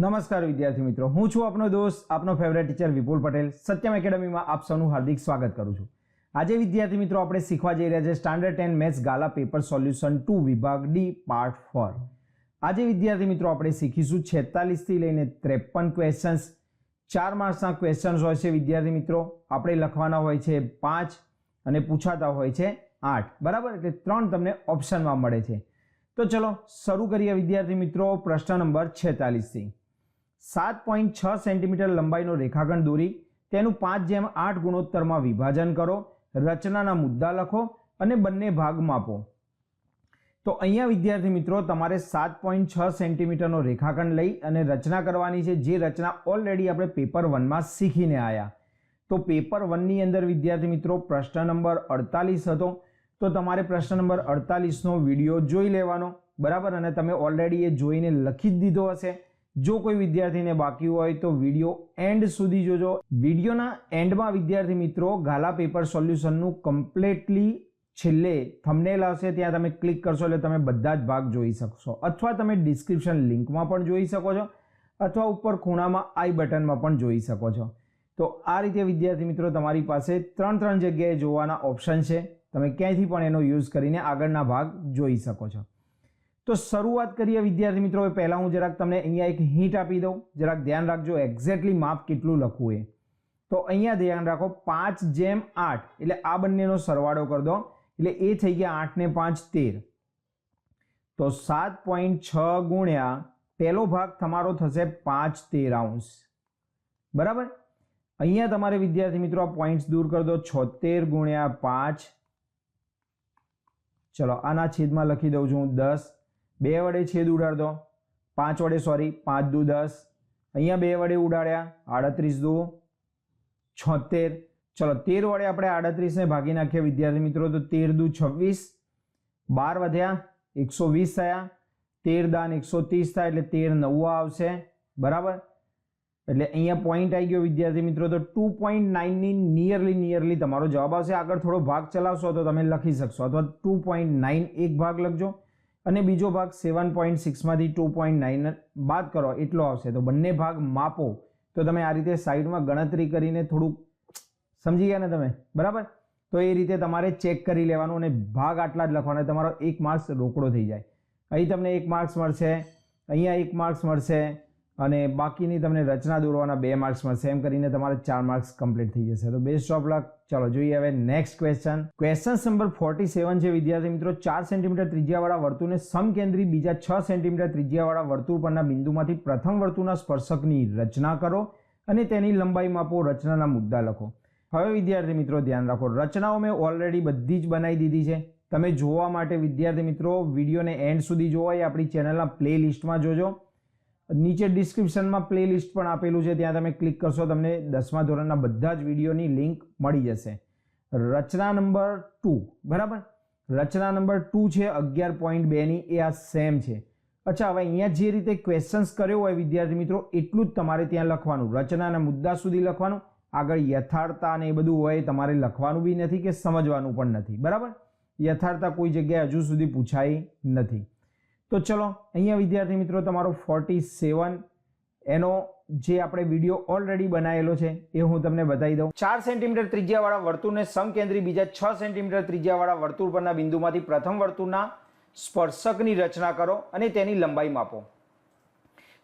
નમસ્કાર વિદ્યાર્થી મિત્રો, હું છું આપનો દોસ્ત આપનો ફેવરેટ ટીચર વિપુલ પટેલ. સત્યમ એકેડમીમાં આપ સૌનું હાર્દિક સ્વાગત કરું છું. આજે વિદ્યાર્થી મિત્રો આપણે શીખવા જઈ રહ્યા છે સ્ટાન્ડર્ડ 10 મેથ્સ ગાલા પેપર સોલ્યુશન 2 વિભાગ ડી પાર્ટ 4. આજે વિદ્યાર્થી મિત્રો આપણે શીખીશું 46 થી લઈને 53 ક્વેશ્ચન્સ. 4 માર્ક્સના ક્વેશ્ચન્સ હોય છે વિદ્યાર્થી મિત્રો. આપણે લખવાના હોય છે 5 અને પૂછાતા હોય છે 8. બરાબર, એટલે 3 તમને ઓપ્શનમાં મળે છે. તો ચલો શરૂ કરીએ વિદ્યાર્થી મિત્રો. પ્રશ્ન નંબર 46 થી 7.6 સેન્ટીમીટર લંબાઈનો રેખાખંડ દોરી તેનું 5:8 ગુણોત્તરમાં વિભાજન કરો. રચનાના મુદ્દા લખો અને બંને ભાગ માપો. તો અહીંયા વિદ્યાર્થી મિત્રો તમારે 7.6 સેન્ટીમીટરનો રેખાખંડ લઈ અને રચના કરવાની છે, જે રચના ઓલરેડી આપણે પેપર 1માં શીખીને આવ્યા. તો પેપર 1ની અંદર વિદ્યાર્થી મિત્રો પ્રશ્ન નંબર 48 હતો. તો તમારે પ્રશ્ન નંબર 48નો વિડીયો જોઈ લેવાનો, બરાબર, અને તમે ઓલરેડી એ જોઈને લખી જ દીધો હશે. જો કોઈ વિદ્યાર્થીને બાકી હોય તો વિડીયો એન્ડ સુધી જોજો. વિડીયોના એન્ડમાં વિદ્યાર્થી મિત્રો ગાલા પેપર સોલ્યુશનનું કમ્પ્લીટલી છેલ્લે થંબનેલ આવશે, ત્યાં તમે ક્લિક કરશો એટલે તમે બધા જ ભાગ જોઈ શકશો, અથવા તમે ડિસ્ક્રિપ્શન લિંકમાં પણ જોઈ શકો છો, અથવા ઉપર ખૂણામાં આઈ બટનમાં પણ જોઈ શકો છો. તો આ રીતે વિદ્યાર્થી મિત્રો તમારી પાસે 3 જગ્યાએ જોવાના ઓપ્શન છે. તમે ક્યાંયથી પણ એનો યુઝ કરીને આગળના ભાગ જોઈ શકો છો. તો શરૂઆત કરીએ વિદ્યાર્થી મિત્રો. પહેલાં હું જરાક તમને અહીંયા એક હિન્ટ આપી દઉં, જરાક ધ્યાન રાખજો એક્ઝેક્ટલી માપ કેટલું લખવું એ. તો અહીંયા ધ્યાન રાખો 5:8 એટલે આ બંનેનો સરવાળો કરી દો એટલે એ થઈ ગયા 8 ને 5 13. તો 7.6 ગુણ્યા પહેલો ભાગ તમારો થશે 5/13. બરાબર, અહીંયા તમારે વિદ્યાર્થી મિત્રો આ પોઈન્ટ્સ દૂર કરી દો. 76 ગુણ્યા 5, ચલો આના છેદમાં લખી દઉં છું 10. 2 વડે છેદ ઉડાડ દો, 5 વડે 5 દુ 10, અહીંયા 2 વડે ઉડાડ્યા 38 દુ 76. ચલો 13 વડે આપણે 38ને ભાગી નાખીએ વિદ્યાર્થી મિત્રો. તો 13 દુ 26, 12 વધ્યા 120 થયા, 13 દાન 130 થાય એટલે 13 નવ્વા આવશે. બરાબર, એટલે અહીંયા પોઈન્ટ આવી ગયો વિદ્યાર્થી મિત્રો. તો 2.9 ની નિયરલી તમારો જવાબ આવશે. આગળ થોડો ભાગ ચલાવશો તો તમે લખી શકશો, અથવા 2.9 એક ભાગ લખજો અને બીજો ભાગ 7.6 માંથી 2.9 બાદ કરો એટલો આવશે. તો બંને ભાગ માપો. તો તમે આ રીતે સાઈડમાં ગણતરી કરીને થોડુંક સમજી ગયા ને તમે, બરાબર. તો એ રીતે તમારે ચેક કરી લેવાનું અને ભાગ આટલા જ લખવાના, તમારો 1 માર્ક્સ રોકડો થઈ જાય. અહીં તમને 1 માર્ક્સ મળશે, અહીંયા 1 માર્ક્સ મળશે અને બાકીની તમને રચના દોરવાના 2 માર્ક્સ મળશે. એમ કરીને તમારે 4 માર્ક્સ કમ્પ્લીટ થઈ જશે. તો બેસ્ટ ઓફ લક. ચલો જોઈએ હવે નેક્સ્ટ ક્વેશ્ચન. ક્વેશ્ચન નંબર 47 છે વિદ્યાર્થી મિત્રો. 4 સેન્ટીમીટર ત્રિજ્યાવાળા વર્તુળને સમકેન્દ્રી બીજા 6 સેન્ટીમીટર ત્રિજ્યાવાળા વર્તુળ પરના બિંદુમાંથી પ્રથમ વર્તુળના સ્પર્શકની રચના કરો અને તેની લંબાઈ માપો. રચનાના મુદ્દા લખો. હવે વિદ્યાર્થી મિત્રો ધ્યાન રાખો, રચનાઓ મેં ઓલરેડી બધી જ બનાવી દીધી છે. તમે જોવા માટે વિદ્યાર્થી મિત્રો વિડીયોને એન્ડ સુધી જોવા એ આપણી ચેનલના પ્લે લિસ્ટમાં જોજો. નીચે ડિસ્ક્રિપ્શનમાં પ્લેલિસ્ટ પણ આપેલું છે, ત્યાં તમે ક્લિક કરશો તમને 10મા ધોરણના બધા જ વિડીયોની લિંક મળી જશે. રચના નંબર 2, બરાબર, રચના નંબર 2 છે 11.2ની, એ આ સેમ છે. અચ્છા, હવે અહીંયા જે રીતે ક્વેશ્ચન્સ કર્યો હોય વિદ્યાર્થી મિત્રો એટલું જ તમારે ત્યાં લખવાનું. રચનાના મુદ્દા સુધી લખવાનું. આગળ યથાર્થતા ને એ બધું હોય તમારે લખવાનું બી નથી કે સમજવાનું પણ નથી. બરાબર, યથાર્થતા કોઈ જગ્યાએ હજુ સુધી પૂછાઈ નથી. તો ચલો અહીંયા વિદ્યાર્થી મિત્રો તમારો 47 એનો જે આપણે વિડીયો ઓલરેડી બનાવેલો છે એ હું તમને બતાવી દઉં. 4 સેન્ટીમીટર ત્રિજ્યાવાળા વર્તુળને સમકેન્દ્રી બીજા 6 સેન્ટીમીટર ત્રિજ્યાવાળા વર્તુળ પરના બિંદુમાંથી પ્રથમ વર્તુળના સ્પર્શકની રચના કરો અને તેની લંબાઈ માપો.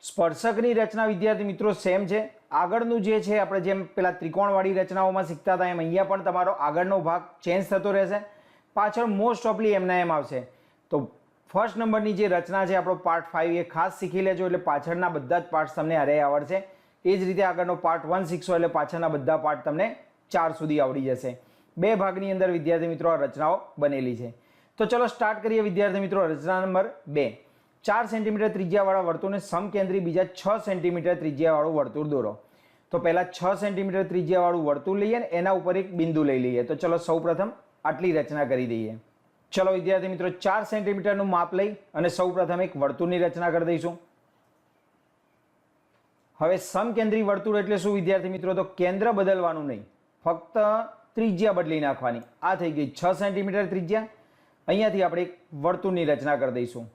સ્પર્શકની રચના વિદ્યાર્થી મિત્રો સેમ છે. આગળનું જે છે આપણે જેમ પેલા ત્રિકોણવાળી રચનાઓમાં શીખતા હતા એમ અહીંયા પણ તમારો આગળનો ભાગ ચેન્જ થતો રહેશે. પાછળ મોસ્ટ ઓફલી એમના એમ આવશે. તો ફર્સ્ટ નંબરની જે રચના છે આપણો પાર્ટ 5 એ ખાસ શીખી લેજો એટલે પાછળના બધા જ પાર્ટ તમને અરે આવડશે. એ જ રીતે આગળનો પાર્ટ 1 શીખશો એટલે પાછળના બધા પાર્ટ તમને 4 સુધી આવડી જશે. 2 ભાગની અંદર વિદ્યાર્થી મિત્રો આ રચનાઓ બનેલી છે. તો ચલો સ્ટાર્ટ કરીએ વિદ્યાર્થી મિત્રો. રચના નંબર 2. 4 સેન્ટીમીટર ત્રિજ્યાવાળા વર્તુળને સમકેન્દ્રી બીજા 6 સેન્ટીમીટર ત્રિજ્યાવાળું વર્તુળ દોરો. તો પહેલા 6 સેન્ટીમીટર ત્રિજ્યાવાળું વર્તુળ લઈએ ને એના ઉપર એક બિંદુ લઈ લઈએ. તો ચલો સૌપ્રથમ આટલી રચના કરી દઈએ. ચલો વિદ્યાર્થી મિત્રો 4 સેન્ટીમીટરનું માપ લઈ અને સૌપ્રથમ એક વર્તુળની રચના કરી દઈશું. હવે સમકેન્દ્રી વર્તુળ એટલે શું વિદ્યાર્થી મિત્રો? તો કેન્દ્ર બદલવાનું નહીં, ફક્ત ત્રિજ્યા બદલી નાખવાની. આ થઈ ગઈ 6 સેન્ટીમીટર ત્રિજ્યા. અહીંયાથી આપણે એક વર્તુળની રચના કરી દઈશું.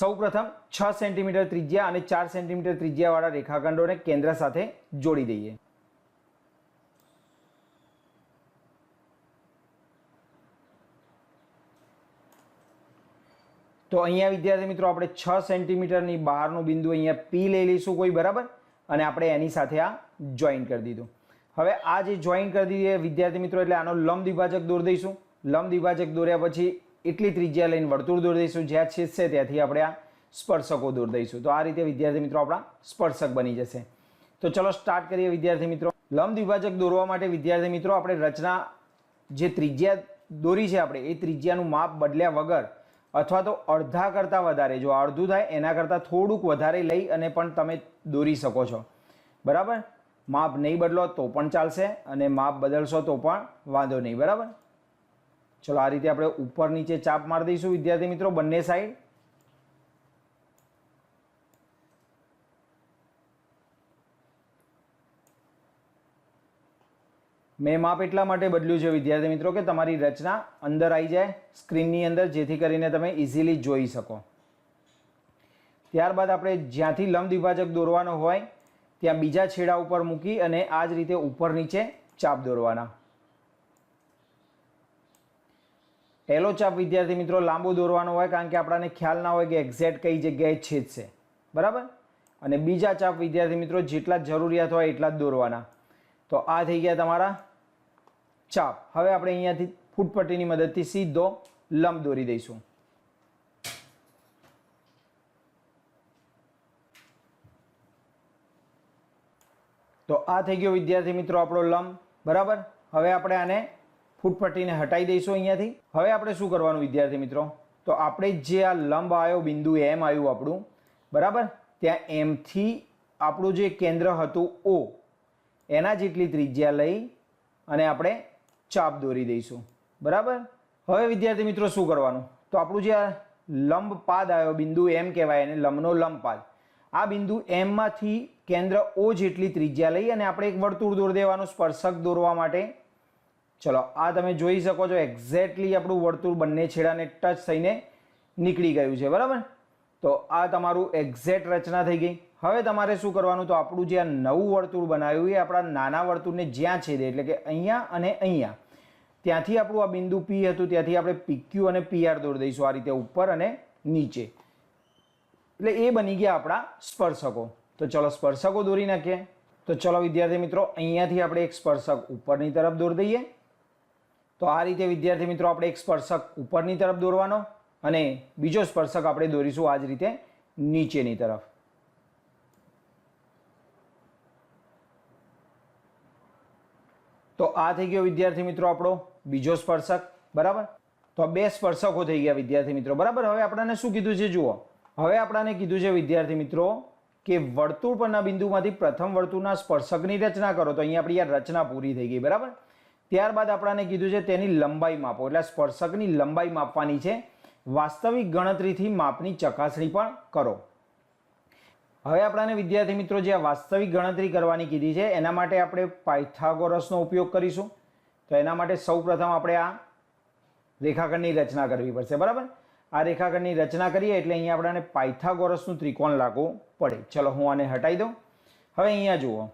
સૌપ્રથમ 6 સેન્ટીમીટર ત્રિજ્યા અને 4 સેન્ટીમીટર ત્રિજ્યાવાળા રેખાખંડોને કેન્દ્ર સાથે જોડી દઈએ. તો અહીંયા વિદ્યાર્થી મિત્રો આપણે 6 સેન્ટીમીટરની બહારનું બિંદુ અહીંયા P લઈ લઈશું કોઈ, બરાબર, અને આપણે એની સાથે આ જોઈન કરી દીધું. હવે આ જે જોઈન કરી દીધી વિદ્યાર્થી મિત્રો એટલે આનો લંબ દ્વિભાજક દોરી દઈશું. લંબ દ્વિભાજક દોર્યા પછી એટલી ત્રિજ્યા લઈને વર્તુળ દોરી દઈશું, જ્યાં છેદશે ત્યાંથી આપણે આ સ્પર્શકો દોરી દઈશું. તો આ રીતે વિદ્યાર્થી મિત્રો આપણા સ્પર્શક બની જશે. તો ચલો સ્ટાર્ટ કરીએ વિદ્યાર્થી મિત્રો. લંબ દ્વિભાજક દોરવા માટે વિદ્યાર્થી મિત્રો આપણે રચના જે ત્રિજ્યા દોરી છે આપણે એ ત્રિજ્યાનું માપ બદલ્યા વગર અથવા તો અડધા કરતાં વધારે, જો અડધું થાય એના કરતાં થોડુંક વધારે લઈ અને પણ તમે દોરી શકો છો, બરાબર. માપ નહીં બદલો તો પણ ચાલશે અને માપ બદલશો તો પણ વાંધો નહીં, બરાબર. ચલો આ રીતે આપણે ઉપર નીચે ચાપ મારી દઈશું વિદ્યાર્થી મિત્રો બંને સાઈડ. મેં માપ એટલા માટે બદલ્યું છે વિદ્યાર્થી મિત્રો કે તમારી રચના અંદર આવી જાય સ્ક્રીનની અંદર, જેથી કરીને તમે ઇઝીલી જોઈ શકો. ત્યારબાદ આપણે જ્યાંથી લંબ દ્વિભાજક દોરવાનો હોય ત્યાં બીજા છેડા ઉપર મૂકી અને આ જ રીતે ઉપર નીચે ચાપ દોરવાના. પહેલો ચાપ વિદ્યાર્થી મિત્રો લાંબો દોરવાનો હોય કારણ કે આપણને ખ્યાલ ના હોય કે એક્ઝેક્ટ કઈ જગ્યાએ છેદશે, બરાબર. અને બીજા ચાપ વિદ્યાર્થી મિત્રો જેટલા જરૂરિયાત હોય એટલા જ દોરવાના. તો આ થઈ ગયા તમારા ચાપ. હવે આપણે અહીંયાથી ફૂટપટ્ટીની મદદથી સીધો લંબ દોરી દઈશું. તો આ થઈ ગયો વિદ્યાર્થી મિત્રો આપણો લંબ, બરાબર. હવે આપણે આને ફૂટપટ્ટીને હટાવી દઈશું અહીંયાથી. હવે આપણે શું કરવાનું વિદ્યાર્થી મિત્રો, તો આપણે જે આ લંબ આવ્યો બિંદુ એમ આવ્યું આપણું, બરાબર, ત્યાં એમથી આપણું જે કેન્દ્ર હતું O એના જેટલી ત્રિજ્યા લઈ અને આપણે ચાપ દોરી દઈશું, બરાબર. હવે વિદ્યાર્થી મિત્રો શું કરવાનું, તો આપણું જે આ લંબ પાદ આવ્યો બિંદુ એમ કહેવાય એને લંબનો લંબ પાદ, આ બિંદુ એમ માંથી કેન્દ્ર O જેટલી ત્રિજ્યા લઈ અને આપણે એક વર્તુળ દોરી દેવાનું સ્પર્શક દોરવા માટે. ચલો આ તમે જોઈ શકો છો એક્ઝેક્ટલી આપણું વર્તુળ બંને છેડાને ટચ થઈને નીકળી ગયું છે, બરાબર. તો આ તમારું એક્ઝેક્ટ રચના થઈ ગઈ. હવે તમારે શું કરવાનું, તો આપણું જે આ નવું વર્તુળ બનાવ્યું એ આપણા નાના વર્તુળને જ્યાં છેદે એટલે કે અહીંયા અને અહીંયા ત્યાંથી આપણું આ બિંદુ P હતું ત્યાંથી આપણે PQ અને PR દોરી દઈશું આ રીતે ઉપર અને નીચે. એટલે એ બની ગયા આપણા સ્પર્શકો. તો ચલો સ્પર્શકો દોરી નાખીએ. તો ચલો વિદ્યાર્થી મિત્રો અહીંયાથી આપણે એક સ્પર્શક ઉપરની તરફ દોરી દઈએ. તો આ રીતે વિદ્યાર્થી મિત્રો આપણે એક સ્પર્શક ઉપરની તરફ દોરવાનો અને બીજો સ્પર્શક આપણે દોરીશું આ જ રીતે નીચેની તરફ. તો આ થઈ ગયો વિદ્યાર્થી મિત્રો આપણો બીજો સ્પર્શક, બરાબર. તો બે સ્પર્શકો થઈ ગયા વિદ્યાર્થી મિત્રો, બરાબર. હવે આપણને શું કીધું છે જુઓ, હવે આપણને કીધું છે વિદ્યાર્થી મિત્રો કે વર્તુળ પરના બિંદુમાંથી પ્રથમ વર્તુળના સ્પર્શકની રચના કરો. તો અહીંયા આપણી આ રચના પૂરી થઈ ગઈ, બરાબર. ત્યારબાદ આપણને કીધું છે તેની લંબાઈ માપો, એટલે સ્પર્શકની લંબાઈ માપવાની છે. વાસ્તવિક ગણતરીથી માપની ચકાસણી પણ કરો. હવે આપણને વિદ્યાર્થી મિત્રો જે આ વાસ્તવિક ગણતરી કરવાની કીધી છે એના માટે આપણે પાયથાગોરસનો ઉપયોગ કરીશું. તો એના માટે સૌપ્રથમ આપણે આ રેખાખંડની રચના કરવી પડશે, બરાબર. આ રેખાખંડની રચના કરીએ એટલે અહીંયા આપણને પાયથાગોરસનું ત્રિકોણ લાગવું પડે. ચલો હું આને હટાવી દઉં. હવે અહીંયા જુઓ,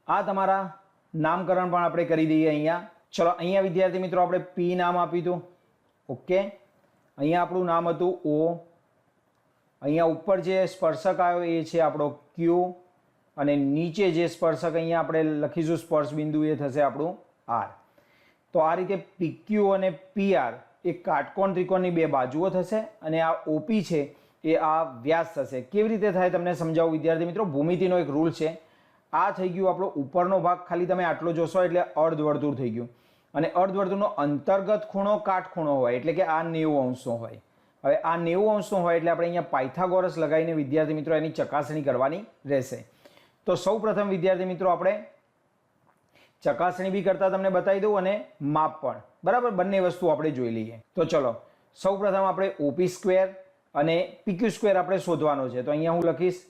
આ તમારા નામકરણ પણ આપણે કરી દઈએ અહીંયા. ચલો અહીંયા વિદ્યાર્થી મિત્રો આપણે P નામ આપ્યું હતું, ઓકે. અહીંયા આપણું નામ હતું O. અહીંયા ઉપર જે સ્પર્શક આવ્યો એ છે આપણો Q અને નીચે જે સ્પર્શક અહીંયા આપણે લખીશું સ્પર્શ બિંદુ એ થશે આપણું R. તો આ રીતે PQ અને PR એ કાટકોણ ત્રિકોણની બે બાજુઓ થશે અને આ OP છે એ આ વ્યાસ થશે. કેવી રીતે થાય તમને સમજાવું વિદ્યાર્થી મિત્રો. ભૂમિતિનો એક રૂલ છે. આ થઈ ગયું આપણો ઉપરનો ભાગ, ખાલી તમે આટલો જોશો એટલે અર્ધવર્તુળ થઈ ગયું. અને અર્ધવર્તુળનો અંતર્ગત ખૂણો કાટખૂણો હોય એટલે કે આ 90 અંશનો હોય. હવે આ 90 અંશનો હોય એટલે આપણે અહીંયા પાયથાગોરસ લગાવીને વિદ્યાર્થી મિત્રો એની ચકાસણી કરવાની રહેશે. તો સૌ પ્રથમ વિદ્યાર્થી મિત્રો આપણે ચકાસણી બી કરતા તમને બતાવી દઉં અને માપ પણ, બરાબર, બંને વસ્તુ આપણે જોઈ લઈએ. તો ચલો સૌ પ્રથમ આપણે OP સ્ક્વેર અને PQ સ્ક્વેર આપણે શોધવાનો છે. તો અહીંયા હું લખીશ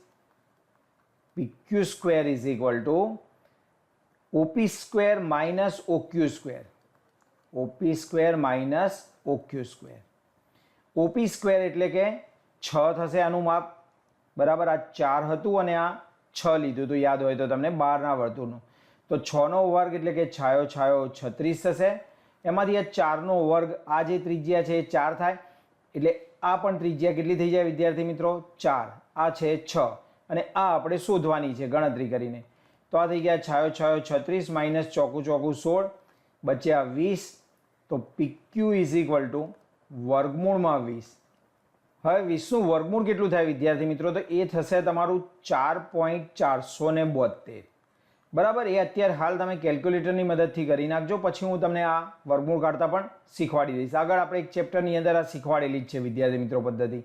PQ square is equal two OP square minus OQ square. OP square minus OQ square. OP square એટલે કે 6 થશે આનું માપ, બરાબર. આ 4 હતું અને આ 6 લીધું હતું, યાદ હોય તો તમને બહારના વર્તુળનું. તો 6નો વર્ગ એટલે કે છાયો છાયો 36 થશે. એમાંથી આ 4નો વર્ગ, આ જે ત્રિજ્યા છે એ 4 થાય, એટલે આ પણ ત્રિજ્યા કેટલી થઈ જાય વિદ્યાર્થી મિત્રો? 4. આ છે 6 અને આ આપણે શોધવાની છે ગણતરી કરીને. તો આ થઈ ગયા છાયો છાયો 36 માઇનસ ચોકું ચોકું 16, બચ્યા 20. તો PQ ઇઝ ઇક્વલ ટુ વર્ગમૂળમાં 20. હવે 20નું વર્ગમૂળ કેટલું થાય વિદ્યાર્થી મિત્રો? તો એ થશે તમારું 4.472. બરાબર. એ અત્યારે હાલ તમે કેલ્ક્યુલેટરની મદદથી કરી નાખજો, પછી હું તમને આ વર્ગમૂળ કાઢતા પણ શીખવાડી દઈશ. આગળ આપણે એક ચેપ્ટરની અંદર આ શીખવાડેલી જ છે વિદ્યાર્થી મિત્રો પદ્ધતિ.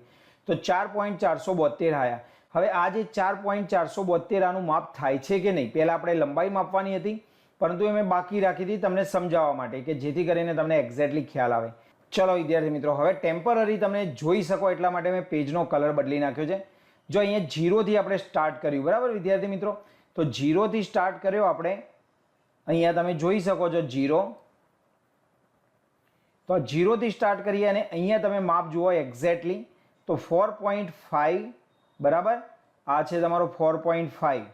તો 4.472 આવ્યા. હવે આ જે 4.472 આનું માપ થાય છે કે નહીં, પહેલાં આપણે લંબાઈ માપવાની હતી, પરંતુ એ મેં બાકી રાખી હતી તમને સમજાવવા માટે, કે જેથી કરીને તમને એક્ઝેક્ટલી ખ્યાલ આવે. ચલો વિદ્યાર્થી મિત્રો, હવે ટેમ્પરરી તમે જોઈ શકો એટલા માટે મેં પેજનો કલર બદલી નાખ્યો છે. જો અહીંયા 0થી આપણે સ્ટાર્ટ કર્યું, બરાબર વિદ્યાર્થી મિત્રો? તો 0થી સ્ટાર્ટ કર્યો આપણે, અહીંયા તમે જોઈ શકો છો 0. તો 0થી સ્ટાર્ટ કરીએ અને અહીંયા તમે માપ જુઓ એક્ઝેક્ટલી. તો 4.5, બરાબર. આ છે તમારો 4.5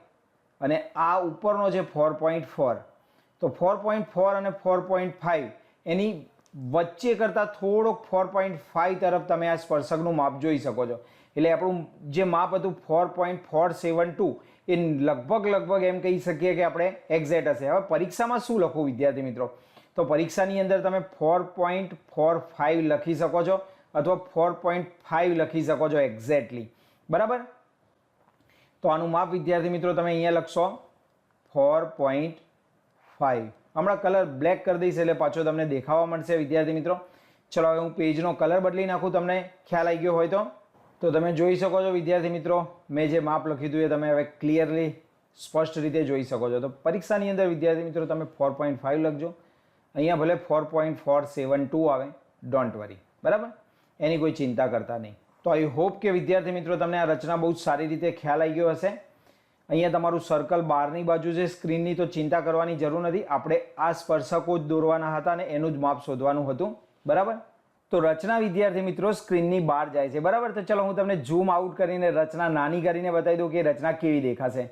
અને આ ઉપરનો છે 4.4. તો 4.4 અને 4.5 એની વચ્ચે કરતાં થોડોક 4.5 તરફ તમે આ સ્પર્શકનું માપ જોઈ શકો છો. એટલે આપણું જે માપ હતું 4.472 એ લગભગ એમ કહી શકીએ કે આપણે એક્ઝેક્ટ હશે. હવે પરીક્ષામાં શું લખવું વિદ્યાર્થી મિત્રો? તો પરીક્ષાની અંદર તમે 4.45 લખી શકો છો અથવા 4.5 લખી શકો છો એક્ઝેક્ટલી, બરાબર. તો આનું માપ વિદ્યાર્થી મિત્રો તમે અહીંયા લખશો 4.5. હમણાં કલર બ્લેક કરી દઈશ એટલે પાછો તમને દેખાવા મળશે વિદ્યાર્થી મિત્રો. ચલો હવે હું પેજનો કલર બદલી નાખું, તમને ખ્યાલ આવી ગયો હોય તો તમે જોઈ શકો છો વિદ્યાર્થી મિત્રો, મેં જે માપ લખ્યું હતું એ તમે હવે ક્લિયરલી સ્પષ્ટ રીતે જોઈ શકો છો. તો પરીક્ષાની અંદર વિદ્યાર્થી મિત્રો તમે 4.5 લખજો, અહીંયા ભલે 4.472 આવે, ડોન્ટ વરી, બરાબર. એની કોઈ ચિંતા કરતા નહીં. તો આઈ હોપ કે વિદ્યાર્થી મિત્રો તમને આ રચના બહુ સારી રીતે ખ્યાલ આવી ગયો હશે. અહીંયા તમારું સર્કલ બહારની બાજુ છે સ્ક્રીનની, તો ચિંતા કરવાની જરૂર નથી. આપણે આ સ્પર્શકો જ દોરવાના હતા અને એનું જ માપ શોધવાનું હતું, બરાબર. તો રચના વિદ્યાર્થી મિત્રો સ્ક્રીનની બહાર જાય છે, બરાબર. તો ચલો હું તમને ઝૂમ આઉટ કરીને રચના નાની કરીને બતાવી દઉં કે રચના કેવી દેખાશે.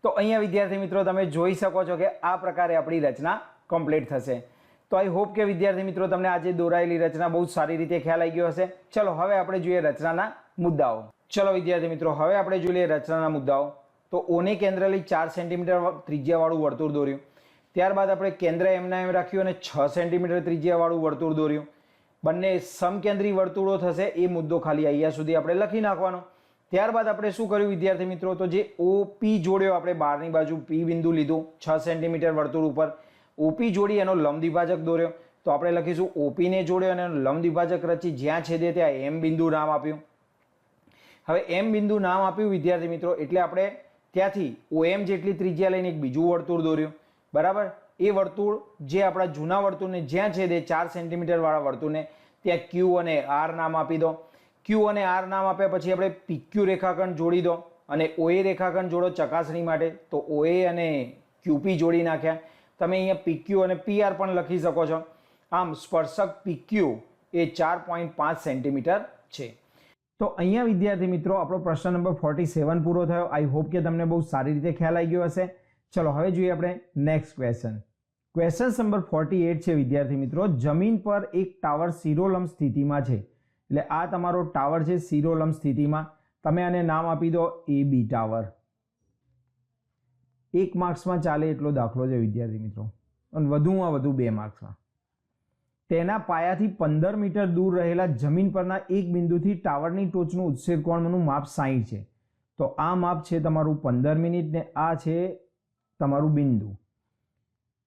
તો અહીંયા વિદ્યાર્થી મિત્રો તમે જોઈ શકો છો કે આ પ્રકારે આપણી રચના કમ્પ્લીટ થશે. તો આઈ હોપ કે વિદ્યાર્થી મિત્રો તમને આજે દોરાયેલી રચના બહુ સારી રીતે ખ્યાલ આવી ગયો હશે. ચલો હવે આપણે જોઈએ રચનાના મુદ્દાઓ. ચલો વિદ્યાર્થી મિત્રો હવે આપણે જોઈએ રચનાના મુદ્દાઓ. તો ઓને કેન્દ્ર લઈ 4 સેન્ટીમીટર ત્રિજ્યાવાળું વર્તુળ દોર્યું. ત્યારબાદ આપણે કેન્દ્ર એમના એમ રાખ્યું અને 6 સેન્ટીમીટર ત્રિજ્યાવાળું વર્તુળ દોર્યું. બંને સમકેન્દ્રી વર્તુળો થશે એ મુદ્દો ખાલી અહીંયા સુધી આપણે લખી નાખવાનો. ત્યારબાદ આપણે શું કર્યું વિદ્યાર્થી મિત્રો? તો જે OP જોડ્યો આપણે બહારની બાજુ P બિંદુ લીધું 6 સેન્ટીમીટર વર્તુળ ઉપર, OP જોડી એનો લંબ દ્વિભાજક દોર્યો. તો આપણે લખીશું OP ને જોડ્યો અને લંબ દ્વિભાજક રચી, જ્યાં છેદે ત્યાં M બિંદુ નામ આપ્યું. હવે M બિંદુ નામ આપ્યું વિદ્યાર્થી મિત્રો એટલે આપણે ત્યાંથી OM જેટલી ત્રિજ્યા લઈને એક બીજું વર્તુળ દોર્યું, બરાબર. એ વર્તુળ જે આપણા જૂના વર્તુળને જ્યાં છેદે 4 સેન્ટીમીટર વાળા વર્તુળને ત્યાં Q અને R નામ આપી દો. Q અને R નામ આપ્યા પછી આપણે PQ રેખાખંડ જોડી દો અને OA રેખાખંડ જોડો ચકાસણી માટે. તો OA અને QP જોડી નાખ્યા. તમે અહીંયા PQ અને PR પણ લખી શકો છો. આમ સ્પર્શક PQ એ 4.5 સેન્ટીમીટર છે. તો અહીંયા વિદ્યાર્થી મિત્રો આપણો પ્રશ્ન નંબર 47 પૂરો થયો. આઈ હોપ કે તમને બહુ સારી રીતે ખ્યાલ આવી ગયો હશે. ચલો હવે જોઈએ આપણે નેક્સ્ટ ક્વેશ્ચન. ક્વેશ્ચન નંબર 48 છે વિદ્યાર્થી મિત્રો, જમીન પર એક ટાવર શિરોલંબ સ્થિતિમાં છે. એટલે આ તમારો ટાવર છે શિરોલંબ સ્થિતિમાં. તમે આને નામ આપી દો AB ટાવર. 1 માર્ક્સમાં ચાલે એટલો દાખલો છે વિદ્યાર્થી મિત્રો, અને વધુમાં વધુ 2 માર્ક્સમાં. તેના પાયાથી 15 મીટર દૂર રહેલા જમીન પરના એક બિંદુથી ટાવરની ટોચનું ઉચ્છેદ કોણનું માપ 60 છે. તો આ માપ છે તમારું 15 મિનિટ ને આ છે તમારું બિંદુ.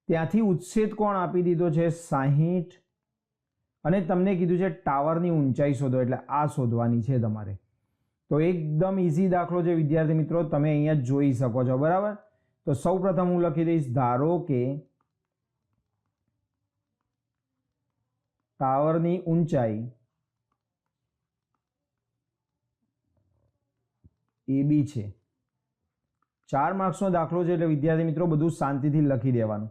ત્યાંથી ઉચ્છેદ કોણ આપી દીધો છે 60 અને તમને કીધું છે ટાવરની ઊંચાઈ શોધો, એટલે આ શોધવાની છે તમારે. તો એકદમ ઇઝી દાખલો છે વિદ્યાર્થી મિત્રો, તમે અહીંયા જોઈ શકો છો, બરાબર. તો સૌપ્રથમ હું લખી દઈશ, ધારો કે ટાવરની ઊંચાઈ AB છે. 4 માર્ક્સનો દાખલો છે એટલે વિદ્યાર્થી મિત્રો બધું શાંતિથી લખી દેવાનું.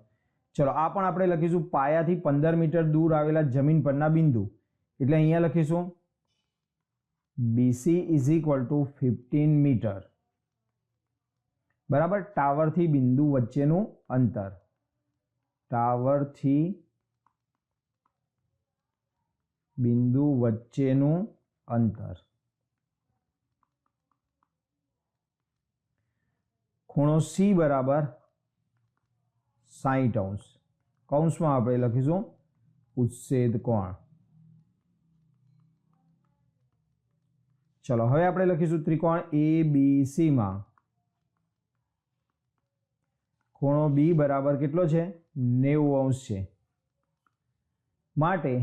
ચલો આ પણ આપણે લખીશું પાયાથી 15 મીટર દૂર આવેલા જમીન પરના બિંદુ, એટલે અહીંયા લખીશું BC is equal to 15 metre. બરાબર. ટાવરથી બિંદુ વચ્ચેનું અંતર, ટાવરથી બિંદુ વચ્ચેનું અંતર. ખૂણો C બરાબર 60 અંશ. કૌંસમાં આપણે લખીશું ઉચ્છેદ કોણ. ચલો હવે આપણે લખીશું ત્રિકોણ ABC માં ખૂણો B બરાબર કેટલો છે? 90 અંશ છે. માટે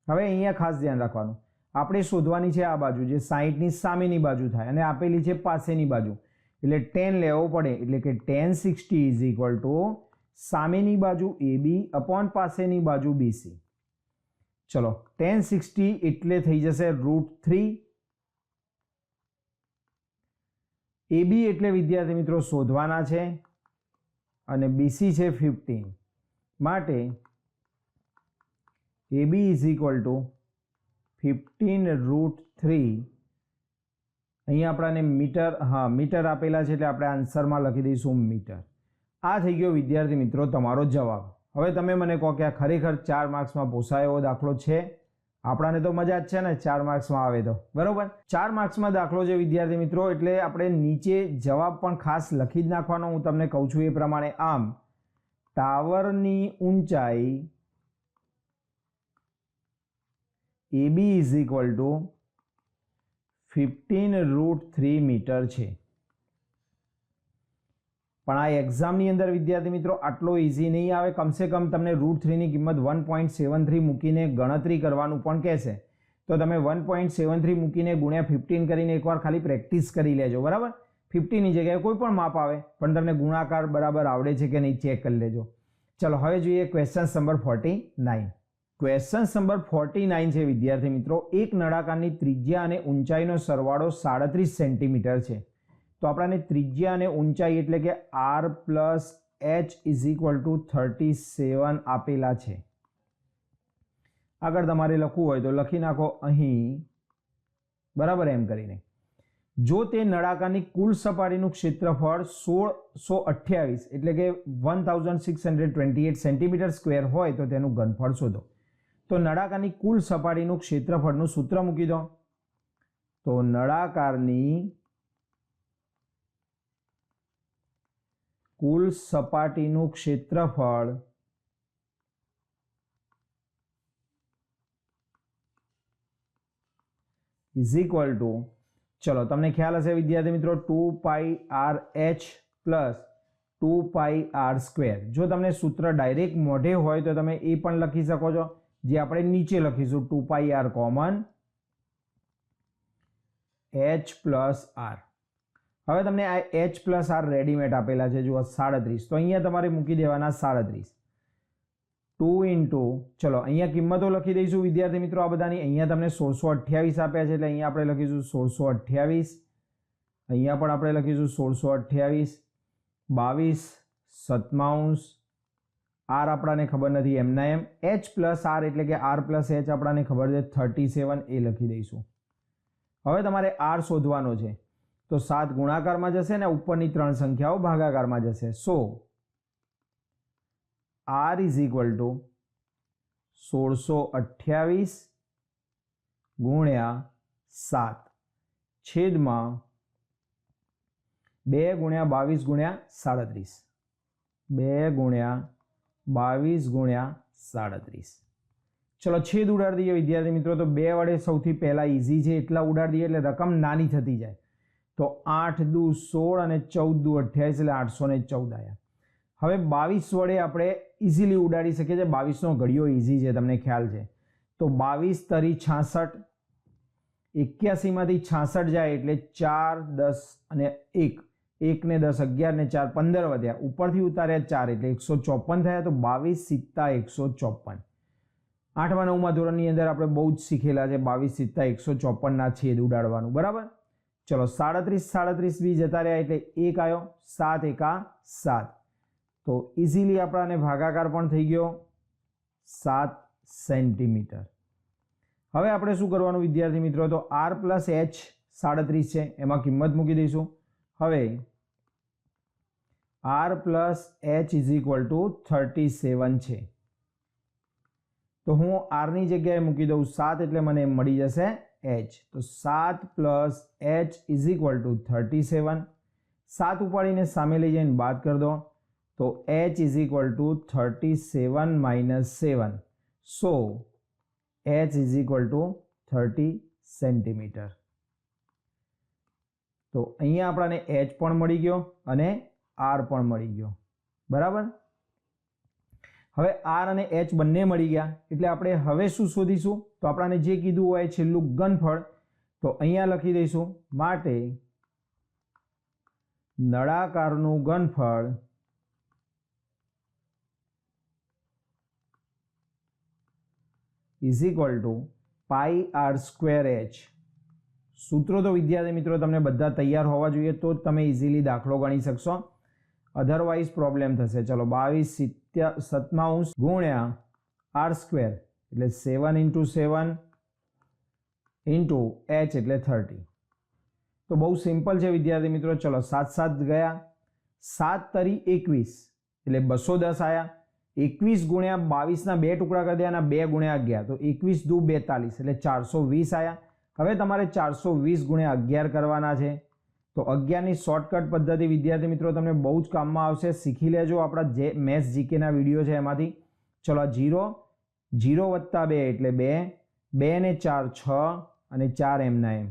હવે અહીંયા ખાસ ધ્યાન રાખવાનું, આપણે શોધવાની છે આ બાજુ જે 60ની સામેની બાજુ થાય અને આપેલી છે પાસેની બાજુ, એટલે tan લેવો પડે. એટલે કે tan 60 ઇઝ ઇક્વલ ટુ સામેની બાજુ AB અપોન પાસેની બાજુ BC. ચલો tan 60 એટલે થઈ જશે √3. AB એટલે વિદ્યાર્થી મિત્રો શોધવાના છે અને BC છે 15. માટે AB ઇઝ ઇક્વલ ટુ 15 √3. અહીંયા આપણને મીટર, હા મીટર આપેલા છે એટલે આપણે આન્સરમાં લખી દઈશું મીટર. આ થઈ ગયો વિદ્યાર્થી મિત્રો તમારો જવાબ. હવે તમે મને કહો કે આ ખરેખર 4 માર્ક્સમાં પોસાય એવો દાખલો છે? આપણાને તો મજા જ છે ને 4 માર્ક્સમાં આવે તો, બરોબર. 4 માર્ક્સમાં દાખલો છે વિદ્યાર્થી મિત્રો, એટલે આપણે નીચે જવાબ પણ ખાસ લખી જ નાખવાનો. હું તમને કહું છું એ પ્રમાણે. આમ ટાવરની ઊંચાઈ AB is equal to 15 √3 metre છે. પણ આ એક્ઝામની અંદર વિદ્યાર્થી મિત્રો આટલો ઇઝી નહીં આવે. કમસે કમ તમને √3 ની કિંમત 1.73 મૂકીને ગણતરી કરવાનું પણ કહેશે. તો તમે 1.73 મૂકીને ગુણ્યા 15 કરીને એકવાર ખાલી પ્રેક્ટિસ કરી લેજો, બરાબર. 50ની જગ્યાએ કોઈ પણ માપ આવે, પણ તમને ગુણાકાર બરાબર આવડે છે કે નહીં ચેક કરી લેજો. ચલો હવે જોઈએ ક્વેશ્ચન નંબર 49. ક્વેશ્ચન નંબર 49 છે વિદ્યાર્થી મિત્રો, એક નળાકારની ત્રિજ્યા અને ઊંચાઈનો સરવાળો 37 સેન્ટીમીટર છે. તો આપણને ત્રિજ્યા અને ઊંચાઈ એટલે કે R plus H is equal two 37 આપેલા છે. આગળ તમારે લખવું હોય તો લખી નાખો અહીં, બરાબર, એમ કરીને. જો તે નળાકારની કુલ સપાટીનું ક્ષેત્રફળ 1628 એટલે કે 1628 સેન્ટીમીટર સ્ક્વેર હોય તો તેનું ઘનફળ શોધો. તો નળાકારની કુલ સપાટીનું ક્ષેત્રફળનું સૂત્ર મૂકી દો. તો નળાકારની કુલ સપાટીનું ક્ષેત્રફળ ઇઝ ઇક્વલ ટુ, ચલો તમને ખ્યાલ હશે વિદ્યાર્થી મિત્રો, 2πRh પ્લસ 2πr². જો તમને સૂત્ર ડાયરેક્ટ મોઢે હોય તો તમે એ પણ લખી શકો છો, જે આપણે નીચે લખીશું 2πr common h plus r. હવે તમને આ h પ્લસ r રેડીમેડ આપેલા છે, જુઓ 37. તો અહીંયા તમારે મૂકી દેવાના 37. 2 ઇન્ટુ, ચલો અહીંયા કિંમતો લખી દઈશું વિદ્યાર્થી મિત્રો આ બધાની. અહીંયા તમને 1628 આપ્યા છે એટલે અહીંયા આપણે લખીશું 1628. અહીંયા પણ આપણે લખીશું 1628. 22 સત્તાંશ. r આપણાને ખબર નથી એમના એમ. h પ્લસ r એટલે કે r પ્લસ h આપણાને ખબર છે 37, એ લખી દઈશું. હવે તમારે r શોધવાનો છે, તો 7 ગુણાકારમાં જશે ને ઉપરની 3 સંખ્યાઓ ભાગાકારમાં જશે. સો r ઇઝ ઇક્વલ ટુ 1628 ગુણ્યા 7 છેદમાં 2 ગુણ્યા 22 ગુણ્યા 37. 2 ગુણ્યા 22 ગુણ્યા 37. ચલો છેદ ઉડાડી દઈએ વિદ્યાર્થી મિત્રો. તો 2 વડે સૌથી પહેલા ઇઝી છે એટલા ઉડાડી દઈએ એટલે રકમ નાની થતી જાય. તો 8 દુ 16 અને 14 દુ 28 એટલે 814 આવ્યા. હવે 22 વડે આપણે ઇઝીલી ઉડાડી શકીએ છીએ. 22નો ઘડિયો ઇઝી છે, તમને ખ્યાલ છે. તો 22 તરી 66, 81 માંથી 66 જાય એટલે 4 10 અને 1, 1 ને 10 11 ને 4 15 વધ્યા, ઉપરથી ઉતાર્યા 4 એટલે 154 થયા. તો 22 સિત્તા 154. 8મા 9મા ધોરણની અંદર આપણે બહુ જ શીખેલા છે 22 સિત્તા 154 ના છેદ ઉડાડવાનું, બરાબર. ચલો 37 બી જતા રહ્યા એટલે 1 આવ્યો, 7 એકા 7. તો ઇઝીલી આપણાને ભાગાકાર પણ થઈ ગયો 7 સેન્ટીમીટર. હવે આપણે શું કરવાનું વિદ્યાર્થી મિત્રો, તો r પ્લસ h 37 છે, એમાં કિંમત મૂકી દઈશું. હવે r plus h is equal two 37 છે, તો હું r ની જગ્યાએ મૂકી દઉં 7 એટલે મને મળી જશે h. તો 7 plus h is equal two 37. 7 ઉપાડીને સામે લઈ જઈને બાદ કરી દો, તો h is equal two 37 minus 7. So h is equal two 30 centimetre. તો અહીંયા આપણને h પણ મળી ગયો અને r પણ મળી ગયો, બરાબર. હવે r અને h બંને મળી ગયા એટલે આપણે હવે શું શોધીશું, તો આપણને જે કીધું હોય છેલ્લું ઘનફળ, તો અહીંયા લખી દઈશું. માટે નળાકારનું ઘનફળ is equal to pi r square h. સૂત્રો તો વિદ્યાર્થી મિત્રો તમને બધા તૈયાર હોવા જોઈએ, તો જ તમે ઇઝીલી દાખલો ગણી શકશો, અધરવાઇઝ પ્રોબ્લેમ થશે. ચલો 22 ગુણ્યા r સ્ક્વેર એટલે 7 ઇન્ટુ 7 ઇન્ટુ h એટલે 30. તો બહુ સિમ્પલ છે વિદ્યાર્થી મિત્રો. ચલો 7 7 ગયા, 7 તરી 21 એટલે 210 આવ્યા. 21 ગુણ્યા 22 ના 2 ટુકડા કરી દેવાના, 2 ગુણ્યા 11 તો 21 દુ 42 એટલે 420 આવ્યા. હવે તમારે 420 ગુણ્યા 11 કરવાના છે. તો 11 ની શોર્ટકટ પદ્ધતિ વિદ્યાર્થી મિત્રો તમને બહુ જ કામમાં આવશે, શીખી લેજો. આપણા જે મેથ્સ જીકેના વિડીયો છે એમાંથી. ચલો 0 0 વત્તા 2 એટલે 2, 2 ને 4 6 અને 4 એમના એમ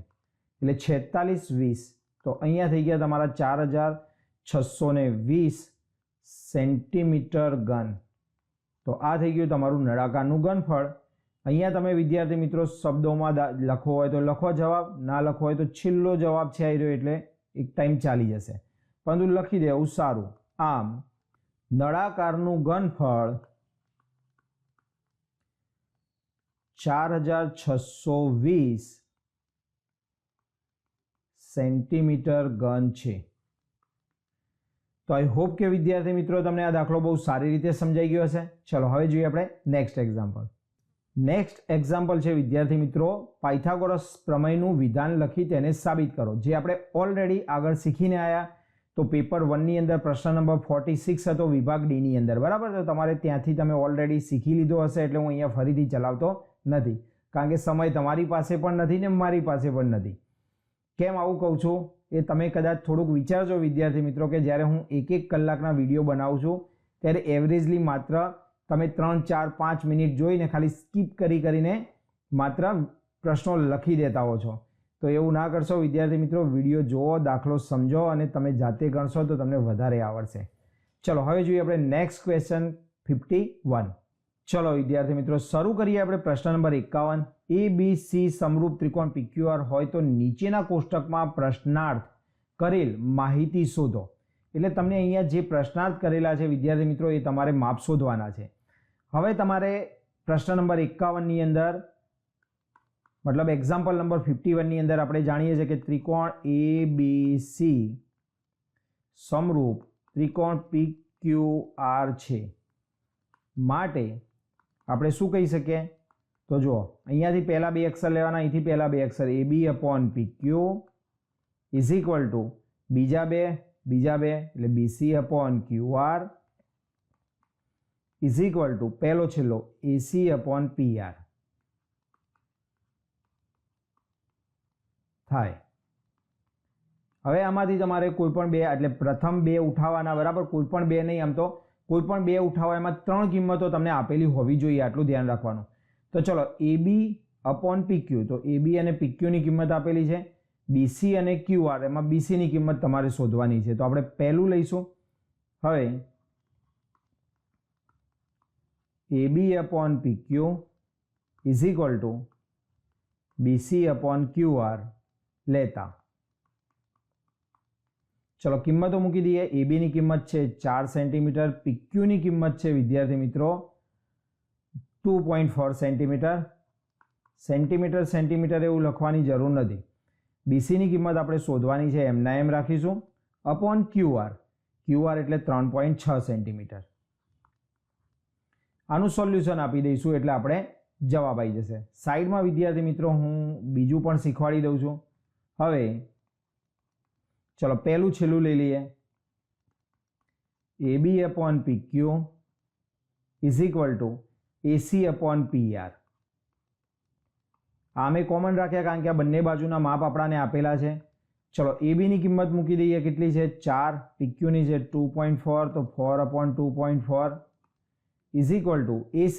એટલે 46 20. તો અહીંયા થઈ ગયા તમારા 4620 સેન્ટીમીટર ઘન. તો આ થઈ ગયું તમારું નળાકારનું ઘનફળ. અહીંયા તમે વિદ્યાર્થી મિત્રો શબ્દોમાં લખવો હોય તો લખો જવાબ, ના લખવો હોય તો છેલ્લો જવાબ છે આવી રહ્યો એટલે એક ટાઈમ ચાલી જશે, પરંતુ લખી દેવું સારું. આમ નળાકારનું ઘનફળ 4620 સેન્ટીમીટર ઘન છે. તો આઈ હોપ કે વિદ્યાર્થી મિત્રો તમને આ દાખલો બહુ સારી રીતે સમજાઈ ગયો હશે. ચલો હવે જોઈએ આપણે નેક્સ્ટ એક્ઝામ્પલ. નેક્સ્ટ એક્ઝામ્પલ છે વિદ્યાર્થી મિત્રો, પાયથાગોરસ પ્રમેયનું વિધાન લખી તેને સાબિત કરો. જે આપણે ઓલરેડી આગળ શીખીને આવ્યા. તો પેપર 1 ની અંદર પ્રશ્ન નંબર 46 હતો વિભાગ ડી ની અંદર, બરાબર. તો તમારે ત્યાંથી તમે ઓલરેડી શીખી લીધો હશે એટલે હું અહીંયા ફરીથી ચલાવતો નથી, કારણ કે સમય તમારી પાસે પણ નથી ને મારી પાસે પણ નથી. કેમ આવું કહું છું એ તમે કદાચ થોડુંક વિચારજો વિદ્યાર્થી મિત્રો, કે જ્યારે હું 1-1 કલાકના વિડીયો બનાવું છું ત્યારે એવરેજલી માત્ર તમે 3 4 5 મિનિટ જોઈને ખાલી સ્કીપ કરીને માત્ર પ્રશ્નો લખી દેતા હો છો. તો એવું ના કરશો વિદ્યાર્થી મિત્રો, વિડીયો જુઓ, દાખલો સમજો અને તમે જાતે ગણશો તો તમને વધારે આવડશે. ચલો હવે જોઈએ આપણે નેક્સ્ટ ક્વેશ્ચન 51. ચલો વિદ્યાર્થી મિત્રો શરૂ કરીએ આપણે પ્રશ્ન નંબર 51. ABC સમરૂપ ત્રિકોણ PQR હોય તો નીચેના કોષ્ટકમાં પ્રશ્નાર્થ કરેલ માહિતી શોધો. એટલે તમને અહીંયા જે પ્રશ્નાર્થ કરેલા છે વિદ્યાર્થી મિત્રો એ તમારે માપ શોધવાના છે. હવે તમારે પ્રશ્ન નંબર 51 ની અંદર મતલબ એક્ઝામ્પલ નંબર 51 ની અંદર આપણે જાણીએ છીએ કે ત્રિકોણ ABC સમરૂપ ત્રિકોણ PQR છે. માટે આપણે શું કહી શકીએ, તો જુઓ અહીંયાથી પહેલા 2 અક્ષર લેવાના, અહીંથી પહેલા 2 અક્ષર AB/PQ ઇઝ ઇક્વલ ટુ બીજા બે એટલે BC/QR ઇઝ ઇક્વલ ટુ પહેલો છેલ્લો AC/PR થાય. હવે આમાંથી તમારે કોઈ પણ બે એટલે પ્રથમ 2 ઉઠાવવાના, બરાબર. કોઈ પણ 2 નહીં, આમ તો કોઈ પણ 2 ઉઠાવવા, એમાં 3 કિંમતો તમને આપેલી હોવી જોઈએ, આટલું ધ્યાન રાખવાનું. તો ચલો AB/PQ, તો AB અને PQ ની કિંમત આપેલી છે. BC અને QR, એમાં BC ની કિંમત તમારે શોધવાની છે. તો આપણે પહેલું લઈશું. હવે AB/PQ is equal two BC/QR લેતા ચલો કિંમતો મૂકી દઈએ. AB ની કિંમત છે 4 સેન્ટીમીટર, PQ ની કિંમત છે વિદ્યાર્થી મિત્રો 2.4 સેન્ટીમીટર. સેન્ટીમીટર એવું લખવાની જરૂર નથી. BC ની કિંમત આપણે શોધવાની છે, એમના એમ રાખીશું, અપોન QR એટલે 3.6 સેન્ટીમીટર. આનું સોલ્યુશન આપી દઈશું એટલે આપણે જવાબ આવી જશે. સાઈડમાં વિદ્યાર્થી મિત્રો હું બીજું પણ શીખવાડી દઉં છું. હવે ચલો પહેલું છેલ્લું લઈ લઈએ. AB upon PQ is equal to AC upon PR. આ મેં કોમન રાખ્યા કારણ કે આ બંને બાજુના માપ આપણાને આપેલા છે. ચલો એબીની કિંમત મૂકી દઈએ, કેટલી છે 4, PQની છે 2.4, તો 4 upon 2.4 is equal to AC.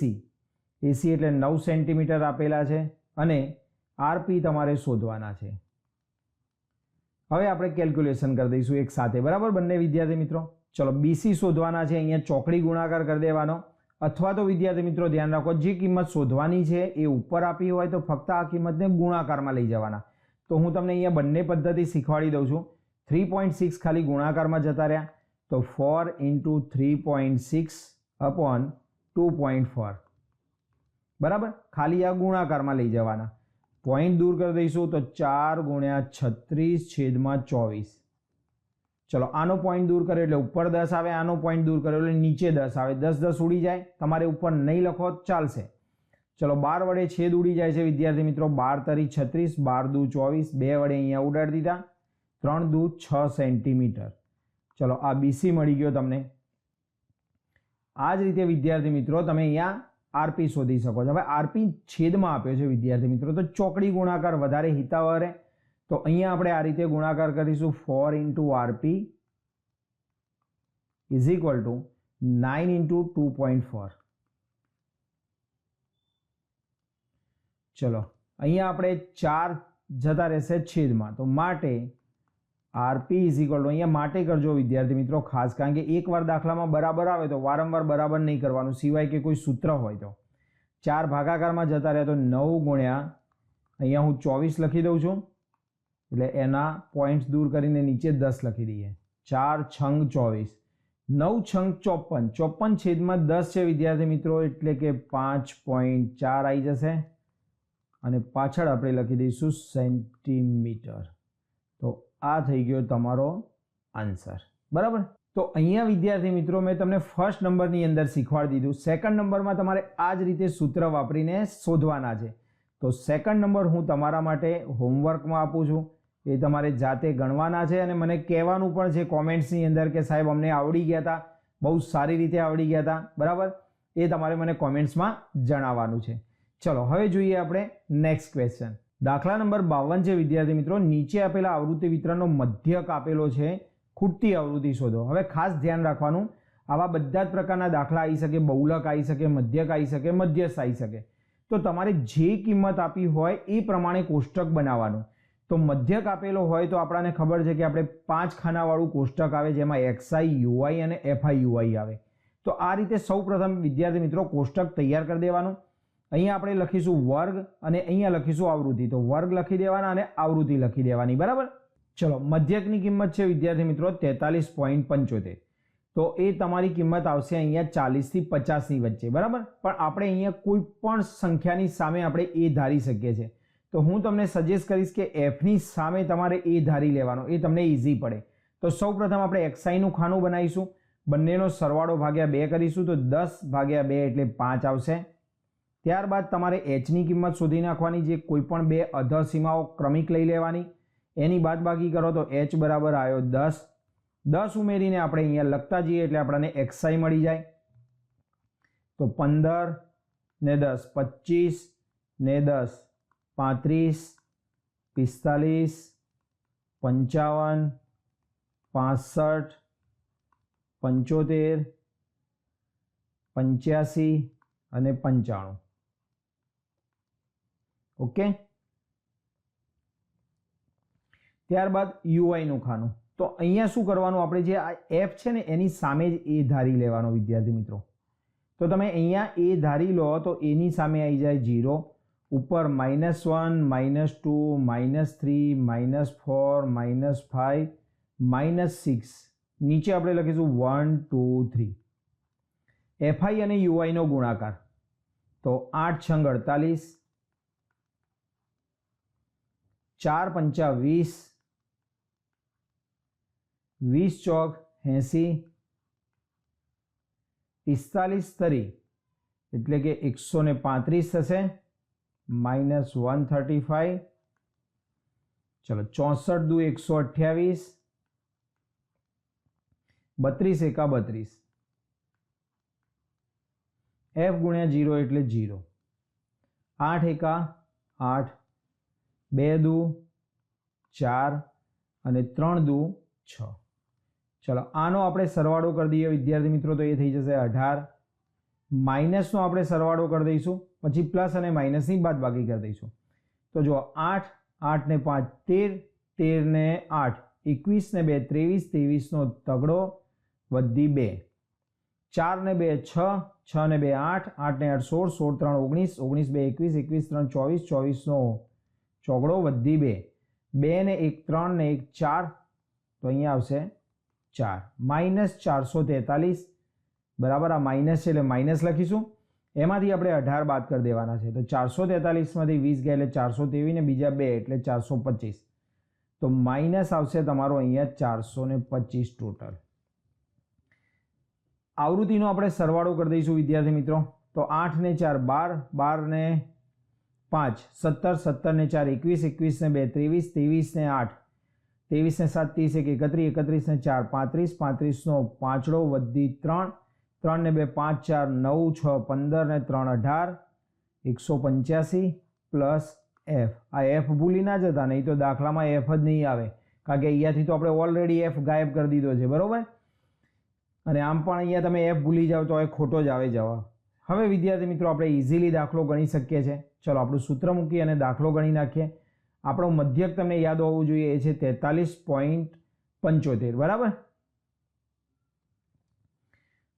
AC એટલે 9 સેન્ટીમીટર આપેલા છે અને RP તમારે શોધવાના છે. હવે આપણે કેલ્ક્યુલેશન કરી દઈશું એક સાથે, બરાબર બંને વિદ્યાર્થી મિત્રો. ચલો BC શોધવાના છે, અહીંયા ચોકડી ગુણાકાર કરી દેવાનો, અથવા તો વિદ્યાર્થી મિત્રો ધ્યાન રાખો જે કિંમત શોધવાની છે એ ઉપર આપી હોય તો ફક્ત આ કિંમતને ગુણાકારમાં લઈ જવાના. તો હું તમને અહીંયા બંને પદ્ધતિ શીખવાડી દઉં છું. 3.6 ખાલી ગુણાકારમાં જતા રહ્યા તો 4 into 3.6 upon 2.4, બરાબર. ખાલી આ ગુણાકારમાં લઈ જવાના. પોઈન્ટ દૂર કરી દઈશું તો 4 ગુણ્યા 36 છેદમાં 24. ચલો આનો પોઈન્ટ દૂર કર્યો એટલે ઉપર 10 આવે, આનો પોઈન્ટ દૂર કર્યો એટલે નીચે 10 આવે. 10 10 ઉડી જાય, તમારે ઉપર નહીં લખો ચાલશે. ચલો 12 વડે છેદ ઉડી જાય છે વિદ્યાર્થી મિત્રો. 12 તરી 36, 12 દુ 24, 2 વડે અહીંયા ઉડાડી દીધા, 3 દુ 6 સેન્ટીમીટર. ચલો આ BC મળી ગયો તમને. આ જ રીતે વિદ્યાર્થી મિત્રો તમે અહીંયા RP શોધી શકો છો. હવે RP છેદમાં આપ્યો છે વિદ્યાર્થી મિત્રો, તો ચોકડી ગુણાકાર વધારે હિતાવહ રહે. તો અહીંયા આપણે આ રીતે ગુણાકાર કરીશું. 4 into RP is equal to 9 into 2.4. ચલો અહીંયા આપણે 4 જતા રહેશે છેદમાં, તો માટે RP is equal to, અહીંયા માટે કરજો વિદ્યાર્થી મિત્રો ખાસ, કારણ કે એકવાર દાખલામાં બરાબર આવે તો વારંવાર બરાબર નહીં કરવાનું, સિવાય કે કોઈ સૂત્ર હોય તો. 4 ભાગાકારમાં જતા રહે તો 9 ગુણ્યા અહીંયા હું 24 લખી દઉં છું, એટલે એના પોઈન્ટ્સ દૂર કરીને નીચે 10 લખી દઈએ. 4 છંગ 24, 9 છંગ 54, 54 છેદમાં 10 છે વિદ્યાર્થી મિત્રો, એટલે કે 5.4 આવી જશે અને પાછળ આપણે લખી દઈશું સેન્ટીમીટર. તો આ થઈ ગયો તમારો આન્સર, બરાબર. તો અહીંયા વિદ્યાર્થી મિત્રો મેં તમને ફર્સ્ટ નંબરની અંદર શીખવાડી દીધું. સેકન્ડ નંબરમાં તમારે આ જ રીતે સૂત્ર વાપરીને શોધવાના છે. તો સેકન્ડ નંબર હું તમારા માટે હોમવર્કમાં આપું છું, એ તમારે જાતે ગણવાના છે અને મને કહેવાનું પણ છે કોમેન્ટ્સની અંદર કે સાહેબ અમને આવડી ગયા હતા, બહુ સારી રીતે આવડી ગયા હતા, બરાબર. એ તમારે મને કોમેન્ટ્સમાં જણાવવાનું છે. ચલો હવે જોઈએ આપણે નેક્સ્ટ ક્વેશ્ચન. દાખલા નંબર 52 છે વિદ્યાર્થી મિત્રો. નીચે આપેલા આવૃત્તિ વિતરણનો મધ્યક આપેલો છે, ખૂટતી આવૃત્તિ શોધો. હવે ખાસ ધ્યાન રાખવાનું, આવા બધા જ પ્રકારના દાખલા આવી શકે, બહુલક આવી શકે, મધ્યક આવી શકે, મધ્યસ્થ આવી શકે. તો તમારે જે કિંમત આપી હોય એ પ્રમાણે કોષ્ટક બનાવવાનું. તો મધ્યક આપેલો હોય તો આપણને ખબર છે કે આપણે 5 ખાનાવાળું કોષ્ટક આવે, જેમાં XI, UI અને FI UI આવે. તો આ રીતે સૌપ્રથમ વિદ્યાર્થી મિત્રો કોષ્ટક તૈયાર કરી દેવાનું. અહીંયા આપણે લખીશું વર્ગ અને અહીંયા લખીશું આવૃત્તિ. તો વર્ગ લખી દેવાના અને આવૃત્તિ લખી દેવાની, બરાબર. ચલો મધ્યકની કિંમત છે વિદ્યાર્થી મિત્રો 43.75. તો એ તમારી કિંમત આવશે અહીંયા 40 થી 50 ની વચ્ચે, બરાબર. પણ આપણે અહીંયા કોઈ પણ સંખ્યાની સામે આપણે એ ધારી શકીએ છીએ. તો હું તમને સજેસ્ટ કરીશ કે Fની સામે તમારે એ ધારી લેવાનો, એ તમને ઇઝી પડે. તો સૌપ્રથમ આપણે XIનું ખાનું બનાવીશું, બંનેનો સરવાળો ભાગ્યા 2 કરીશું, તો 10 ભાગ્યા 2 એટલે 5 આવશે. ત્યારબાદ તમારે Hની કિંમત શોધી નાખવાની, જે કોઈ પણ બે અધર સીમાઓ ક્રમિક લઈ લેવાની, એની બાદબાકી કરો તો H બરાબર આવ્યો 10. 10 ઉમેરીને આપણે અહીંયા લખતા જઈએ એટલે આપણને XI મળી જાય. તો 15 ને 10 25 ને 10 35 45 55 65 75 85 અને 95. ઓકે. ત્યારબાદ UIનું ખાનું. તો અહીંયા શું કરવાનું, આપણે જે આ F છે ને એની સામે જ એ ધારી લેવાનો વિદ્યાર્થી મિત્રો. તો તમે અહીંયા એ ધારી લો તો એની સામે આવી જાય 0, ઉપર -1 -2 -3 -4 -5 -6, નીચે આપણે લખીશું 1 2 3. FI અને UIનો ગુણાકાર. તો 8 છંગ 48, 4 પંચા 20, 20 ચોક 80, 45 તરી એટલે કે 135 થશે -135. ચલો 64 દુ 128, 32 એકા 32, f ગુણ્યા 0 એટલે 0, 8 એકા 8, 2 દુ 4 અને 3 દુ 6. ચલો આનો આપણે સરવાળો કરી દઈએ વિદ્યાર્થી મિત્રો, તો એ થઈ જશે 18. માઇનસનો આપણે સરવાળો કરી દઈશું, પછી પ્લસ અને માઇનસની બાદબાકી કરી દઈશું. તો જો 8, 8 ને 5 13, 13 ને 8 21 ને 2 23, 23નો તગડો વધી 2, 4 ને 2 6, 6 ને 2 8, 8 ને 8 16, 16 3 19, 19 2 21, 21 3 24, 24નો ચોગડો વધી 2, 2 ને 1 3 ને 1 4, તો અહીંયા આવશે 4. -443 બરાબર, આ માઇનસ છે એટલે માઇનસ લખીશું. એમાંથી આપણે 18 બાદ કરી દેવાના છે. તો 443માંથી 20 ગયા એટલે 423 ને બીજા 2 એટલે 425. તો માઇનસ આવશે તમારો અહીંયા 425 ટોટલ. આવૃત્તિનો આપણે સરવાળો કરી દઈશું વિદ્યાર્થી મિત્રો. તો 8 ને 4 12, 12 ને 5 17, 17 ને 4 21, 21 ને 2 23, 23 ને 8 23 ને 7 30, 31, 31 ને 4 35, 35નો પાંચડો વધી 3, 3 ને 2 5 4 9 6 15 ને 3 18, 185 પ્લસ એફ. આ એફ ભૂલી ના જતા, નહીં તો દાખલામાં એફ જ નહીં આવે, કારણ કે અહીંયાથી તો આપણે ઓલરેડી એફ ગાયબ કરી દીધો છે, બરાબર. અને આમ પણ અહીંયા તમે એફ ભૂલી જાઓ તો એ ખોટો જ આવે જવાબ. હવે વિદ્યાર્થી મિત્રો આપણે ઇઝીલી દાખલો ગણી શકીએ છીએ. ચલો આપણું સૂત્ર મૂકી અને દાખલો ગણી નાખીએ. આપણો મધ્યક તમને યાદ હોવું જોઈએ, એ છે 43.75, બરાબર.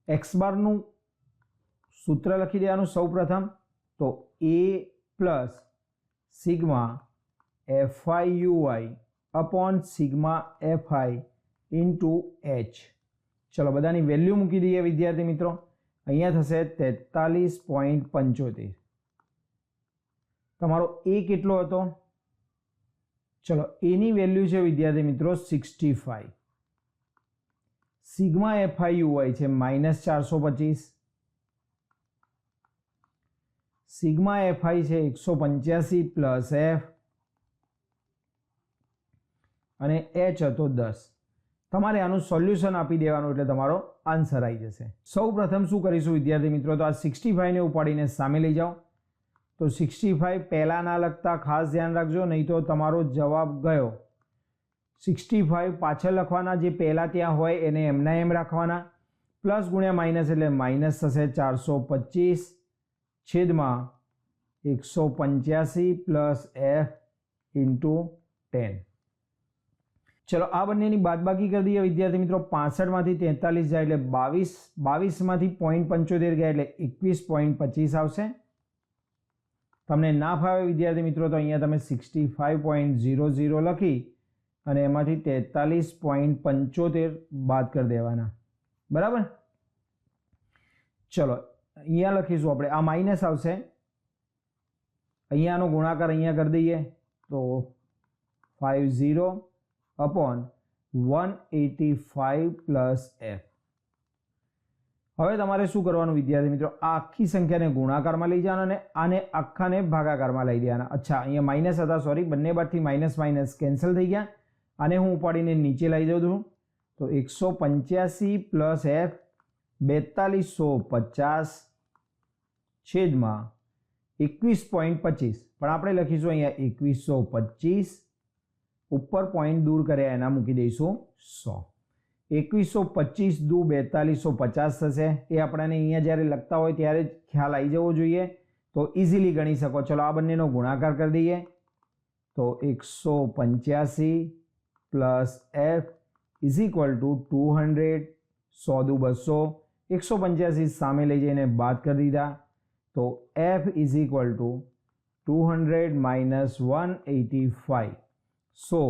એક્સ બારનું સૂત્ર લખી દેવાનું સૌ પ્રથમ. તો A plus sigma F I U I upon sigma F I into H. ચલો બધાની વેલ્યુ મૂકી દઈએ વિદ્યાર્થી મિત્રો. અહીંયા થશે 43.75. તમારો એ કેટલો હતો? ચલો એની વેલ્યુ છે વિદ્યાર્થી મિત્રો 65. સિગ્મા એફઆઈ યુઆઈ છે -425, સિગ્મા એફઆઈ છે 185 પ્લસ એફ, અને એચ હતો 10. તમારે આનું સોલ્યુશન આપી દેવાનું એટલે તમારો આન્સર આવી જશે. સૌ પ્રથમ શું કરીશું વિદ્યાર્થી મિત્રો, તો આ 65 ને ઉપાડીને સામે લઈ જાઓ. તો 65 પહેલાં ના લખતા ખાસ ધ્યાન રાખજો, નહીં તો તમારો જવાબ ગયો. 65 પાછળ લખવાના, જે પહેલાં ત્યાં હોય એને એમના એમ રાખવાના. પ્લસ ગુણ્યા માઇનસ એટલે માઇનસ થશે 425 છેદમાં 185 પ્લસ એફ ઇન્ટુ 10. ચલો આ બંનેની બાદબાકી કરી દઈએ વિદ્યાર્થી મિત્રો. 65માંથી 43 જાય એટલે 22, 22માંથી 0.75 ગયા એટલે 21.25 આવશે. તમને ના ફાવે વિદ્યાર્થી મિત્રો તો અહીંયા તમે 65.00 લખી અને એમાંથી 43.75 બાદ કરી દેવાના, બરાબર. ચલો અહીંયા લખીશું આપણે, આ માઇનસ આવશે, અહીંયાનો ગુણાકાર અહીંયા કરી દઈએ તો 50 અપોન 185 પ્લસ એફ. હવે તમારે શું કરવાનું વિદ્યાર્થી મિત્રો, આ આખી સંખ્યાને ગુણાકારમાં લઈ જવાના અને આને આખાને ભાગાકારમાં લઈ દેવાના. અચ્છા અહીંયા માઇનસ હતા, સોરી, બંને બાજુથી માઇનસ માઇનસ કેન્સલ થઈ ગયા. આને હું ઉપાડીને નીચે લઈ જાઉં છું. તો 185 પ્લસ એફ 4250 છેદમાં 21.25, પણ આપણે લખીશું અહીંયા 2125, ઉપર પોઈન્ટ દૂર કર્યા એના મૂકી દઈશું 100. 2125 દુ 4250 થશે. એ આપણને અહીંયા જ્યારે લખતા હોય ત્યારે જ ખ્યાલ આવી જવો જોઈએ, તો ઇઝીલી ગણી શકો. ચલો આ બંનેનો ગુણાકાર કરી દઈએ. તો 185 plus F is equal two 200, 100 દુ 200, 185 સામે લઈ જઈને બાદ કરી દીધા. તો F is equal two 200 minus 185. So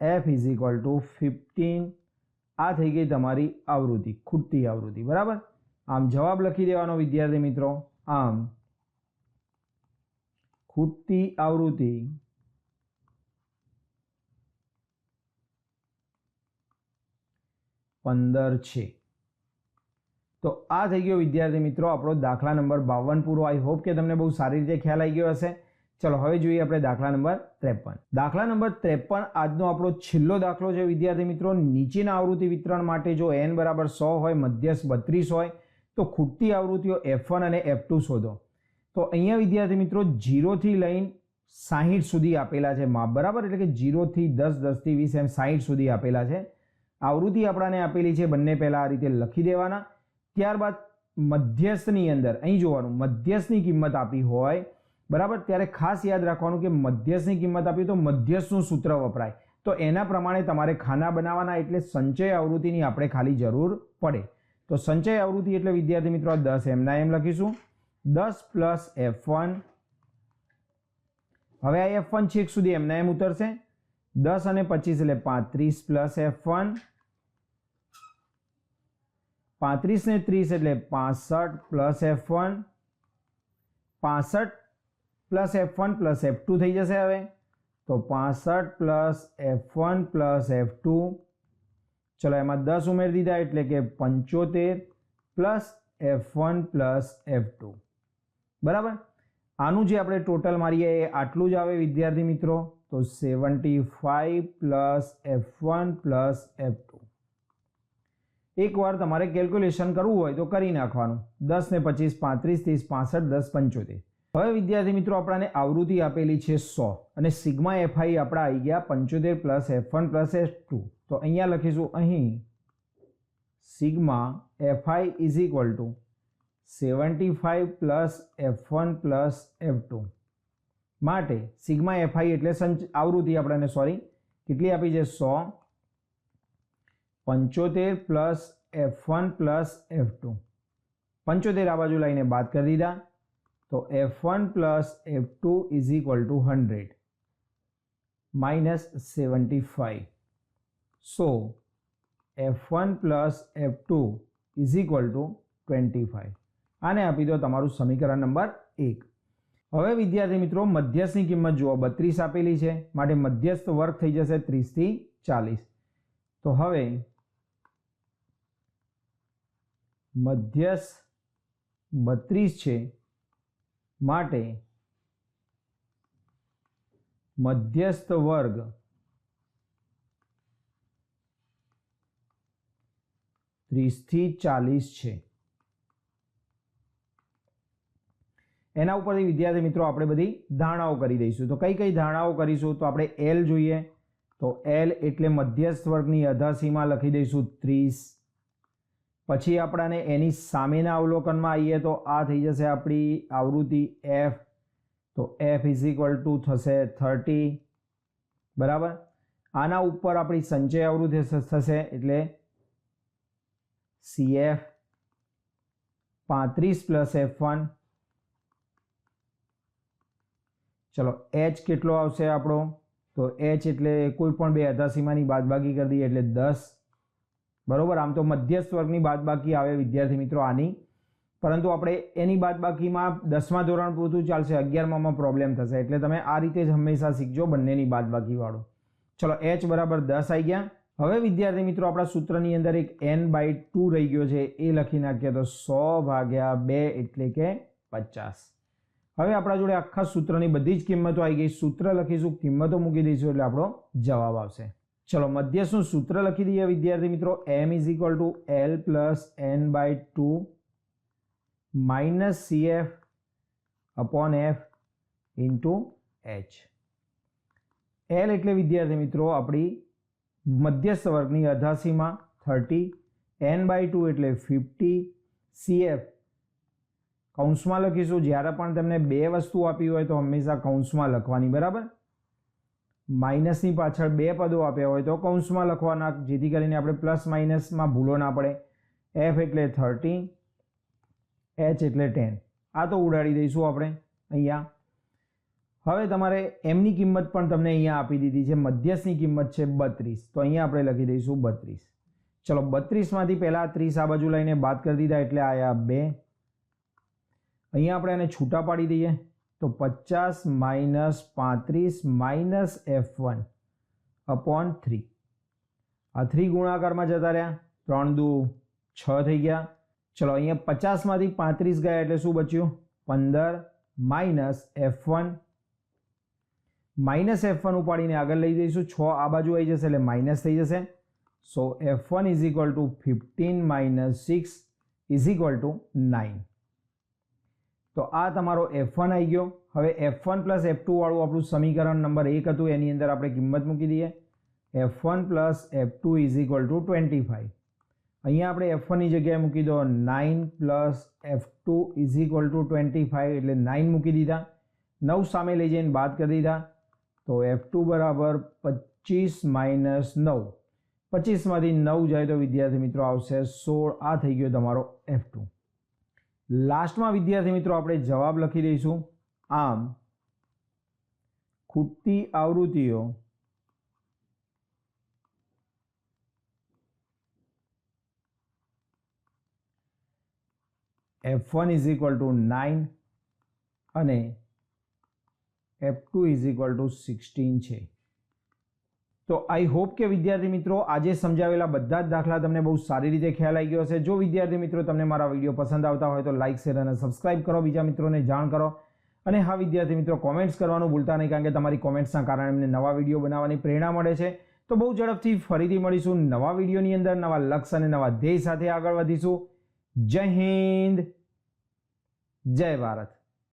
F is equal to 15. આ થઈ ગઈ તમારી આવૃત્તિ, ખૂટતી આવૃત્તિ, બરાબર. આમ જવાબ લખી દેવાનો વિદ્યાર્થી મિત્રો. આમ ખૂટતી આવૃત્તિ $15 છે. તો આ થઈ ગયો વિદ્યાર્થી મિત્રો આપણો દાખલા નંબર 52 પૂરો. આઈ હોપ કે તમને બહુ સારી રીતે ખ્યાલ આવી ગયો હશે. ચલો હવે જોઈએ આપણે દાખલા નંબર 53. દાખલા નંબર 53 આજનો આપણો છેલ્લો દાખલો છે વિદ્યાર્થી મિત્રો. નીચેના આવૃત્તિ વિતરણ માટે જો n બરાબર 100 હોય, મધ્યસ્થ 32 હોય તો ખૂટતી આવૃત્તિઓ F1 અને F2 શોધો. તો અહીંયા વિદ્યાર્થી મિત્રો 0 થી લઈને 60 સુધી આપેલા છે માપ, બરાબર. એટલે કે 0 થી 10, 10 થી 20 એમ 60 સુધી આપેલા છે. આવૃત્તિ આપણાને આપેલી છે, બંને પહેલા આ રીતે લખી દેવાના. ત્યારબાદ મધ્યસ્થની અંદર અહીં જોવાનું, મધ્યસ્થની કિંમત આપી હોય, બરાબર, ત્યારે ખાસ યાદ રાખવાનું કે મધ્યસ્થની કિંમત આપી તો મધ્યસ્થનું સૂત્ર વપરાય. તો એના પ્રમાણે તમારે ખાના બનાવવાના, એટલે સંચય આવૃત્તિની આપણે ખાલી જરૂર પડે. તો સંચય આવૃત્તિ એટલે વિદ્યાર્થી મિત્રો 10 એમના એમ લખીશું, 10 પ્લસ F1. હવે આ F1 છેક સુધી એમના એમ ઉતરશે. 10 અને 25 એટલે 35 પ્લસ F1. 35 ને 30 એટલે 65 plus F1. 65 plus F1 plus F2 થઈ જશે. હવે તો 65 પ્લસ F1 પ્લસ F2. ચલો એમાં 10 ઉમેરી દીધા એટલે કે 75 પ્લસ F1 પ્લસ F2, બરાબર. આનું જે આપણે ટોટલ મારીએ એ આટલું જ આવે વિદ્યાર્થી મિત્રો. તો 75 પ્લસ F1 પ્લસ F2. એકવાર તમારે કેલ્ક્યુલેશન કરવું હોય તો કરી નાખવાનું. 10 ને 25, 35, 30, 65, 10, 75. હવે વિદ્યાર્થી મિત્રો આપણને આવૃત્તિ આપેલી છે 100 અને સિગ્મા એફઆઈ આપણા આવી ગયા 75 પ્લસ F1 પ્લસ F2. તો અહીંયા લખીશું, અહીં sigma FI is equal two 75 plus F1 plus F2 માટે સિગ્મા એફઆઈ એટલે આવૃત્તિ આપણને કેટલી આપી છે? 100. 75 પ્લસ F1 પ્લસ F2. 75 આ બાજુ લઈને બાદ કરી દીધા તો F1 plus F2 is equal two 100 minus 75. So F1 plus F2 is equal two 25. આને આપી દો તમારું સમીકરણ નંબર 1. હવે વિદ્યાર્થી મિત્રો મધ્યસ્થની કિંમત જુઓ, 32 આપેલી છે, માટે મધ્યસ્થ વર્ગ થઈ જશે 30 થી 40. તો હવે મધ્યસ્થ 32 છે, માટે મધ્યસ્થ વર્ગ 30 થી 40 છે. એના ઉપરથી વિદ્યાર્થી મિત્રો આપણે બધી ધારણાઓ કરી દઈશું. તો કઈ કઈ ધારણાઓ કરીશું? તો આપણે L જોઈએ, તો L એટલે મધ્યસ્થ વર્ગની અધાસીમા લખી દઈશું 30. પછી આપણાને એની સામેના અવલોકનમાં આવીએ તો આ થઈ જશે આપણી આવૃત્તિ F. તો F ઇઝ ઇક્વલ ટુ થશે 30, બરાબર. આના ઉપર આપણી સંચય આવૃત્તિ થશે એટલે CF 35 પ્લસ F1. ચલો H કેટલો આવશે આપણો? તો H એટલે કોઈ પણ બે અધાસીમાની બાદબાકી કરી દઈએ એટલે 10, બરોબર. આમ તો મધ્યસ્થ વર્ગની બાદબાકી આવે વિદ્યાર્થી મિત્રો આની, પરંતુ આપણે એની બાદબાકીમાં 10મા ધોરણ પૂરતું ચાલશે, 11મામાં પ્રોબ્લેમ થશે. એટલે તમે આ રીતે જ હંમેશા શીખજો બંનેની બાદબાકી વાળો. ચલો H બરાબર 10 આવી ગયા. હવે વિદ્યાર્થી મિત્રો આપણા સૂત્રની અંદર એક n/2 રહી ગયો છે, એ લખી નાખીએ તો 100/2 એટલે કે 50. હવે આપણા જોડે આખા સૂત્રની બધી જ કિંમતો આવી ગઈ. સૂત્ર લખીશું, કિંમતો મૂકી દઈશું એટલે આપણો જવાબ આવશે. ચલો મધ્યસ્થનું સૂત્ર લખી દઈએ વિદ્યાર્થી મિત્રો. m is equal two L plus n/2 minus CF upon F into H. L એટલે વિદ્યાર્થી મિત્રો આપણી મધ્યસ્થ વર્ગની અધાસીમા 30, n/2 એટલે 50, CF કૌંસમાં લખીશું. જ્યારે પણ તમને બે વસ્તુ આપી હોય તો હંમેશા કૌંસમાં લખવાની, બરાબર. માઇનસની પાછળ બે પદો આપ્યા હોય તો કૌંસમાં લખવાના, જેથી કરીને આપણે પ્લસ માઇનસમાં ભૂલો ના પડે. F એટલે 30, H એટલે 10. આ તો ઉડાડી દઈશું આપણે અહીંયા. હવે તમારે એમની કિંમત પણ તમને અહીંયા આપી દીધી છે. મધ્યસ્થની કિંમત છે 32, તો અહીંયા આપણે લખી દઈશું 32. ચલો 32માંથી પહેલાં 30 આ બાજુ લઈને બાદ કરી દીધા એટલે આયા 2. અહીંયા આપણે એને છૂટા પાડી દઈએ તો 50 માઇનસ 35 માઇનસ F1 અપોન 3. આ 3 ગુણાકારમાં જતા રહ્યા, 3 દુ 6 થઈ ગયા. ચલો અહીંયા 50માંથી 35 ગયા એટલે શું બચ્યું 15 માઇનસ F1 માઇનસ F1 ઉપાડીને આગળ લઈ જઈશું 6 આ બાજુ આવી જશે એટલે માઇનસ થઈ જશે. સો F1 is equal to 15 minus 6 is equal two 9. તો આ તમારો F1 આવી ગયો. હવે F1 પ્લસ F2 વાળું આપણું સમીકરણ નંબર 1 હતું એની અંદર આપણે કિંમત મૂકી દઈએ. F1 plus F2 is equal two 25. અહીંયા આપણે F1 ની જગ્યાએ મૂકી દો 9 plus F2 is equal two 25 એટલે 9 મૂકી દીધા. 9 સામે લઈ જઈને બાદ કરી દીધા. તો F2 બરાબર 25 માઇનસ 9. 25માંથી 9 જાય તો વિદ્યાર્થી મિત્રો આવશે 16. આ થઈ ગયો તમારો F2. લાસ્ટમાં વિદ્યાર્થી મિત્રો આપણે જવાબ લખી દઈશું. આમ ખૂટતી આવૃત્તિઓ F1 ઇઝ ઇક્વલ ટુ 9 અને F2 ઇઝ ઇક્વલ ટુ 16 છે. તો આઈ હોપ કે વિદ્યાર્થી મિત્રો આજે સમજાવેલા બધા જ દાખલા તમને બહુ સારી રીતે ખ્યાલ આવી ગયો હશે. જો વિદ્યાર્થી મિત્રો તમને મારા વિડીયો પસંદ આવતા હોય તો લાઇક શેર અને સબસ્ક્રાઇબ કરો, બીજા મિત્રોને જાણ કરો. અને હા વિદ્યાર્થી મિત્રો, કોમેન્ટ્સ કરવાનું ભૂલતા નહીં, કારણ કે તમારી કોમેન્ટ્સના કારણે અમને નવા વિડીયો બનાવવાની પ્રેરણા મળે છે. તો બહુ ઝડપથી ફરીથી મળીશું નવા વિડીયોની અંદર, નવા લક્ષ્ય અને નવા ધ્યેય સાથે આગળ વધીશું. જય હિન્દ, જય ભારત.